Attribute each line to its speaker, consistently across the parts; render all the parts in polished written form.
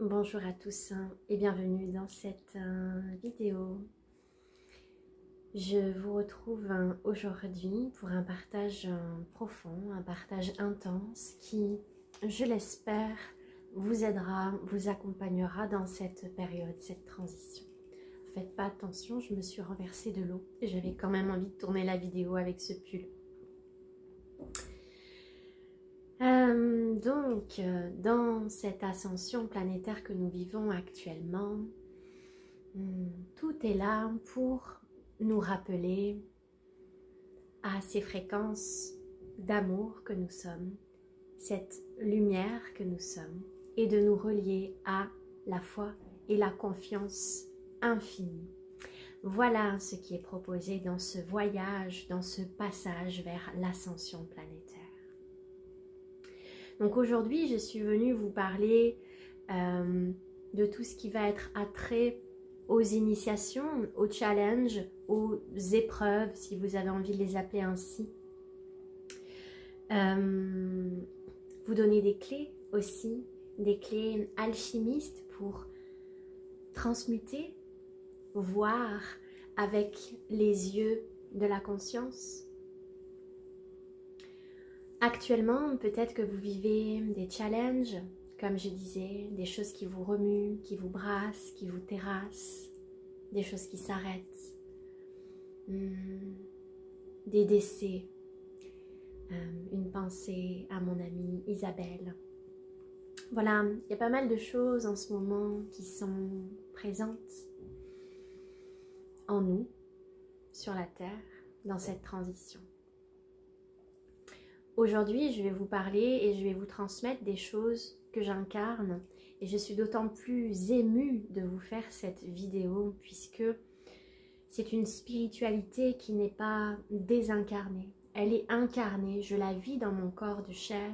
Speaker 1: Bonjour à tous et bienvenue dans cette vidéo. Je vous retrouve aujourd'hui pour un partage profond, un partage intense qui, je l'espère, vous aidera, vous accompagnera dans cette période, cette transition. Faites pas attention, je me suis renversée de l'eau et j'avais quand même envie de tourner la vidéo avec ce pull. Dans cette ascension planétaire que nous vivons actuellement, tout est là pour nous rappeler à ces fréquences d'amour que nous sommes, cette lumière que nous sommes, et de nous relier à la foi et la confiance infinie. Voilà ce qui est proposé dans ce voyage, dans ce passage vers l'ascension planétaire. Donc aujourd'hui, je suis venue vous parler de tout ce qui va être attrait aux initiations, aux challenges, aux épreuves, si vous avez envie de les appeler ainsi. Vous donner des clés aussi, des clés alchimistes pour transmuter, voir avec les yeux de la conscience. Actuellement, peut-être que vous vivez des challenges, comme je disais, des choses qui vous remuent, qui vous brassent, qui vous terrassent, des choses qui s'arrêtent, des décès, une pensée à mon amie Isabelle. Voilà, il y a pas mal de choses en ce moment qui sont présentes en nous, sur la Terre, dans cette transition. Aujourd'hui, je vais vous parler et je vais vous transmettre des choses que j'incarne et je suis d'autant plus émue de vous faire cette vidéo puisque c'est une spiritualité qui n'est pas désincarnée. Elle est incarnée, je la vis dans mon corps de chair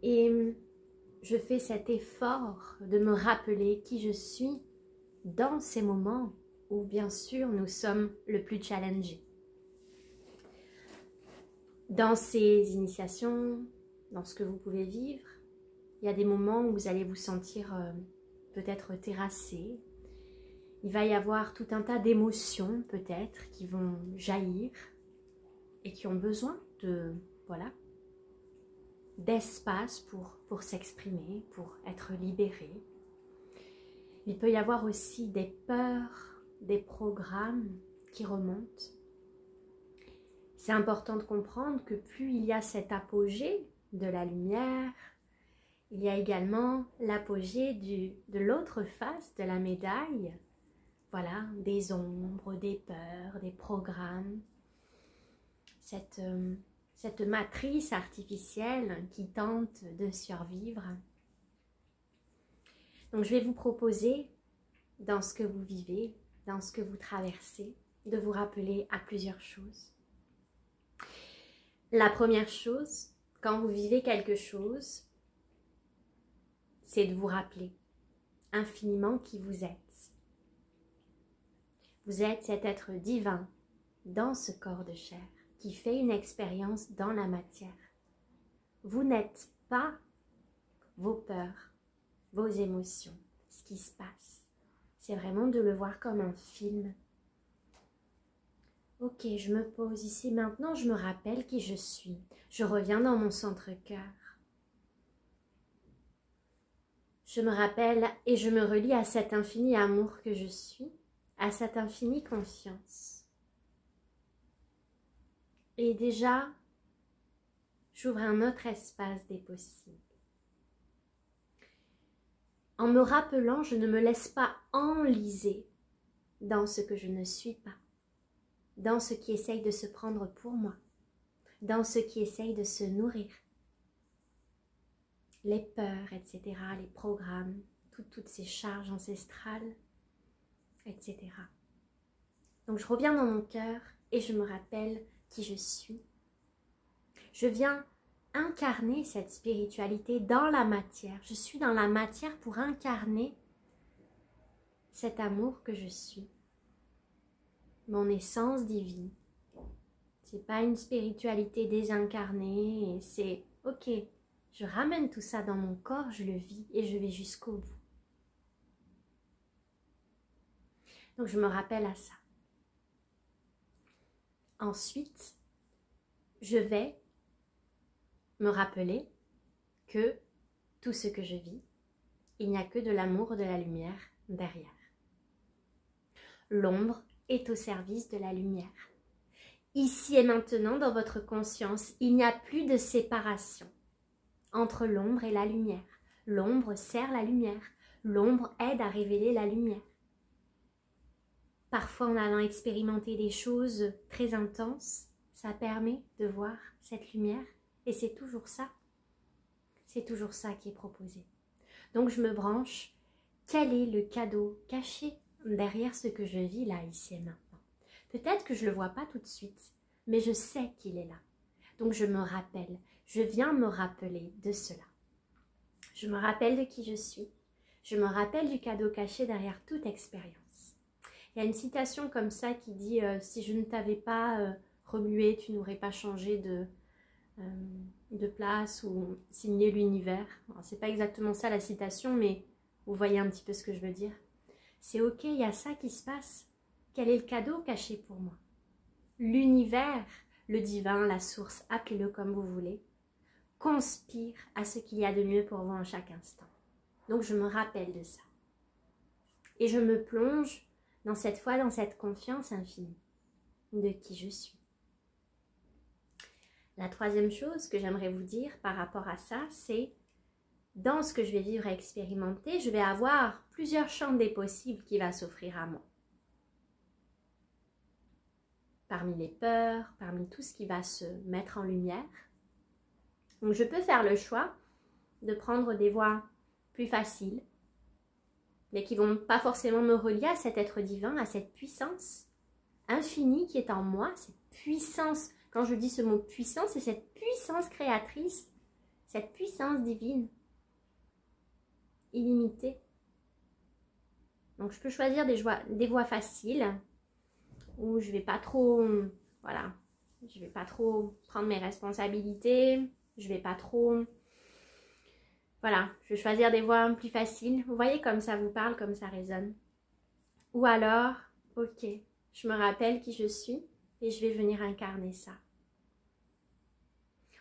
Speaker 1: et je fais cet effort de me rappeler qui je suis dans ces moments où bien sûr nous sommes le plus challengés. Dans ces initiations, dans ce que vous pouvez vivre, il y a des moments où vous allez vous sentir peut-être terrassé. Il va y avoir tout un tas d'émotions peut-être qui vont jaillir et qui ont besoin de, voilà, d'espace pour s'exprimer, pour être libéré. Il peut y avoir aussi des peurs, des programmes qui remontent. C'est important de comprendre que plus il y a cet apogée de la lumière, il y a également l'apogée de l'autre face de la médaille. Voilà, des ombres, des peurs, des programmes. Cette matrice artificielle qui tente de survivre. Donc je vais vous proposer, dans ce que vous vivez, dans ce que vous traversez, de vous rappeler à plusieurs choses. La première chose, quand vous vivez quelque chose, c'est de vous rappeler infiniment qui vous êtes. Vous êtes cet être divin dans ce corps de chair qui fait une expérience dans la matière. Vous n'êtes pas vos peurs, vos émotions, ce qui se passe. C'est vraiment de le voir comme un film. Ok, je me pose ici maintenant, je me rappelle qui je suis. Je reviens dans mon centre-cœur. Je me rappelle et je me relie à cet infini amour que je suis, à cette infinie conscience. Et déjà, j'ouvre un autre espace des possibles. En me rappelant, je ne me laisse pas enliser dans ce que je ne suis pas, dans ce qui essaye de se prendre pour moi, dans ce qui essaye de se nourrir. Les peurs, etc., les programmes, toutes ces charges ancestrales, etc. Donc je reviens dans mon cœur et je me rappelle qui je suis. Je viens incarner cette spiritualité dans la matière. Je suis dans la matière pour incarner cet amour que je suis. Mon essence divine. C'est pas une spiritualité désincarnée, c'est ok, je ramène tout ça dans mon corps, je le vis et je vais jusqu'au bout. Donc je me rappelle à ça. Ensuite, je vais me rappeler que tout ce que je vis, il n'y a que de l'amour, de la lumière derrière. L'ombre est au service de la lumière. Ici et maintenant, dans votre conscience, il n'y a plus de séparation entre l'ombre et la lumière. L'ombre sert la lumière. L'ombre aide à révéler la lumière. Parfois, en allant expérimenter des choses très intenses, ça permet de voir cette lumière. Et c'est toujours ça. C'est toujours ça qui est proposé. Donc, je me branche. Quel est le cadeau caché derrière ce que je vis là, ici et maintenant? Peut-être que je ne le vois pas tout de suite, mais je sais qu'il est là. Donc, je me rappelle. Je viens me rappeler de cela. Je me rappelle de qui je suis. Je me rappelle du cadeau caché derrière toute expérience. Il y a une citation comme ça qui dit « Si je ne t'avais pas remué, tu n'aurais pas changé de place ou signé l'univers. » C'est pas exactement ça la citation, mais vous voyez un petit peu ce que je veux dire. C'est ok, il y a ça qui se passe. Quel est le cadeau caché pour moi? L'univers, le divin, la source, appelez-le comme vous voulez, conspire à ce qu'il y a de mieux pour vous en chaque instant. Donc je me rappelle de ça. Et je me plonge dans cette confiance infinie de qui je suis. La troisième chose que j'aimerais vous dire par rapport à ça, c'est dans ce que je vais vivre et expérimenter, je vais avoir plusieurs champs des possibles qui va s'offrir à moi. Parmi les peurs, parmi tout ce qui va se mettre en lumière. Donc je peux faire le choix de prendre des voies plus faciles, mais qui ne vont pas forcément me relier à cet être divin, à cette puissance infinie qui est en moi, cette puissance, quand je dis ce mot puissance, c'est cette puissance créatrice, cette puissance divine, illimitée. Donc je peux choisir des voies faciles, où je ne vais pas trop, voilà, je vais pas trop prendre mes responsabilités, je vais pas trop... Voilà, je vais choisir des voies plus faciles. Vous voyez comme ça vous parle, comme ça résonne. Ou alors, ok, je me rappelle qui je suis et je vais venir incarner ça.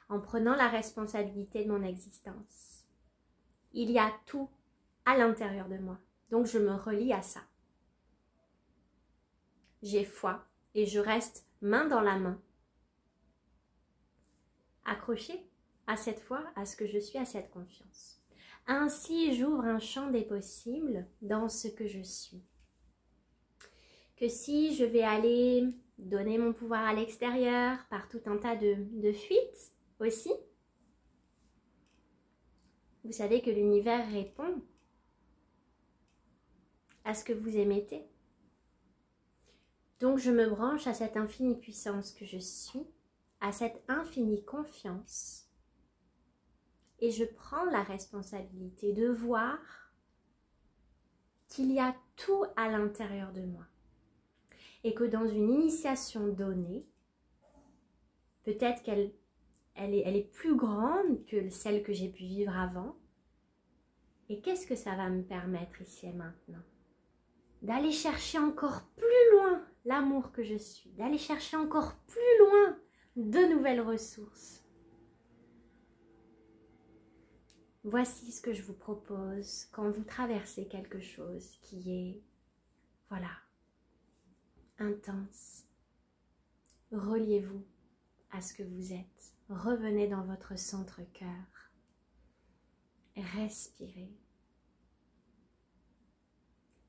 Speaker 1: En prenant la responsabilité de mon existence. Il y a tout à l'intérieur de moi. Donc je me relie à ça. J'ai foi et je reste main dans la main. Accrochée à cette foi, à ce que je suis, à cette confiance. Ainsi, j'ouvre un champ des possibles dans ce que je suis. Que si je vais aller donner mon pouvoir à l'extérieur par tout un tas de fuites aussi, vous savez que l'univers répond à ce que vous émettez. Donc je me branche à cette infinie puissance que je suis, à cette infinie confiance. Et je prends la responsabilité de voir qu'il y a tout à l'intérieur de moi. Et que dans une initiation donnée, peut-être qu'elle est plus grande que celle que j'ai pu vivre avant. Et qu'est-ce que ça va me permettre ici et maintenant? D'aller chercher encore plus loin l'amour que je suis, d'aller chercher encore plus loin de nouvelles ressources. Voici ce que je vous propose quand vous traversez quelque chose qui est, voilà, intense. Reliez-vous à ce que vous êtes. Revenez dans votre centre-cœur. Respirez.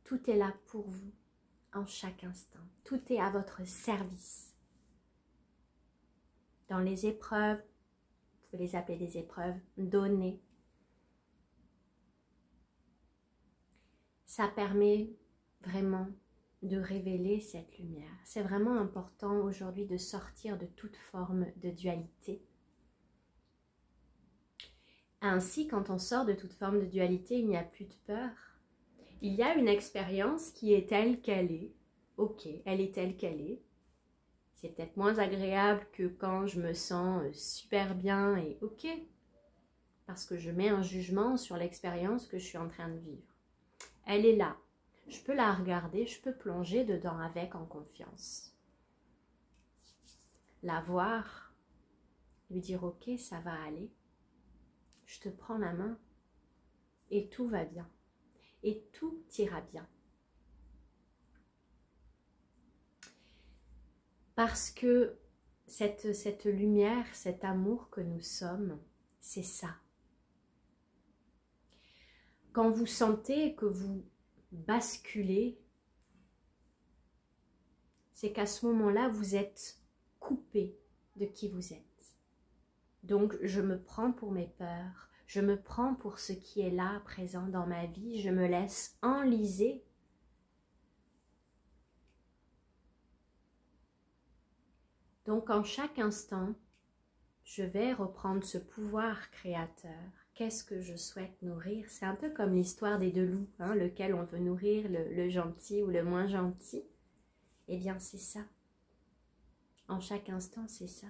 Speaker 1: Tout est là pour vous en chaque instant. Tout est à votre service. Dans les épreuves, vous pouvez les appeler des épreuves, donnez. Ça permet vraiment de révéler cette lumière. C'est vraiment important aujourd'hui de sortir de toute forme de dualité. Ainsi, quand on sort de toute forme de dualité, il n'y a plus de peur. Il y a une expérience qui est telle qu'elle est. Ok, elle est telle qu'elle est. C'est peut-être moins agréable que quand je me sens super bien et ok. Parce que je mets un jugement sur l'expérience que je suis en train de vivre. Elle est là. je peux la regarder, je peux plonger dedans avec en confiance. La voir, lui dire ok, ça va aller, je te prends la main et tout va bien. Et tout ira bien. Parce que cette lumière, cet amour que nous sommes, c'est ça. Quand vous sentez que vous basculez, c'est qu'à ce moment-là, vous êtes coupé de qui vous êtes. Donc, je me prends pour mes peurs, je me prends pour ce qui est là, présent dans ma vie, je me laisse enliser. Donc, en chaque instant, je vais reprendre ce pouvoir créateur. Qu'est-ce que je souhaite nourrir? C'est un peu comme l'histoire des deux loups, hein, lequel on veut nourrir, le gentil ou le moins gentil. Eh bien, c'est ça. En chaque instant, c'est ça.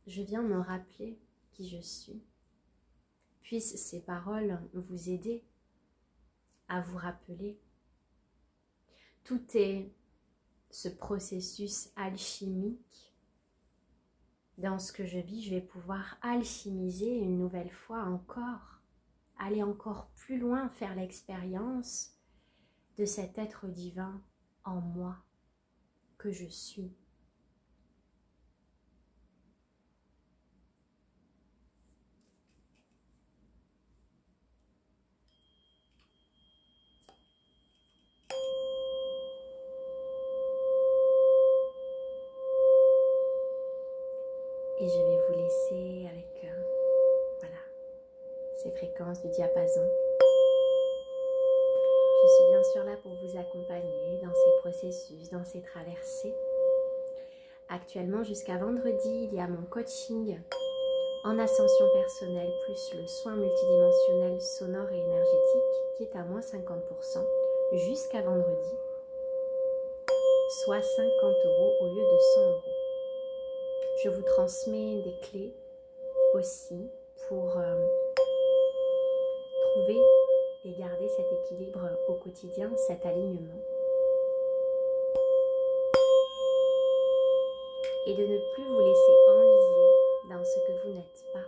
Speaker 1: Je viens me rappeler qui je suis. Puissent ces paroles vous aider à vous rappeler. Tout est ce processus alchimique. Dans ce que je vis, je vais pouvoir alchimiser une nouvelle fois encore, aller encore plus loin, faire l'expérience de cet être divin en moi que je suis. Et je vais vous laisser avec voilà, ces fréquences du diapason. Je suis bien sûr là pour vous accompagner dans ces processus, dans ces traversées. Actuellement, jusqu'à vendredi, il y a mon coaching en ascension personnelle plus le soin multidimensionnel sonore et énergétique qui est à moins 50% jusqu'à vendredi, soit 50 € au lieu de 100 €. Je vous transmets des clés aussi pour trouver et garder cet équilibre au quotidien, cet alignement. Et de ne plus vous laisser enliser dans ce que vous n'êtes pas.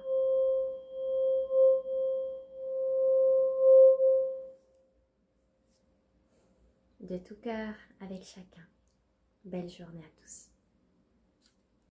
Speaker 1: De tout cœur avec chacun. Belle journée à tous.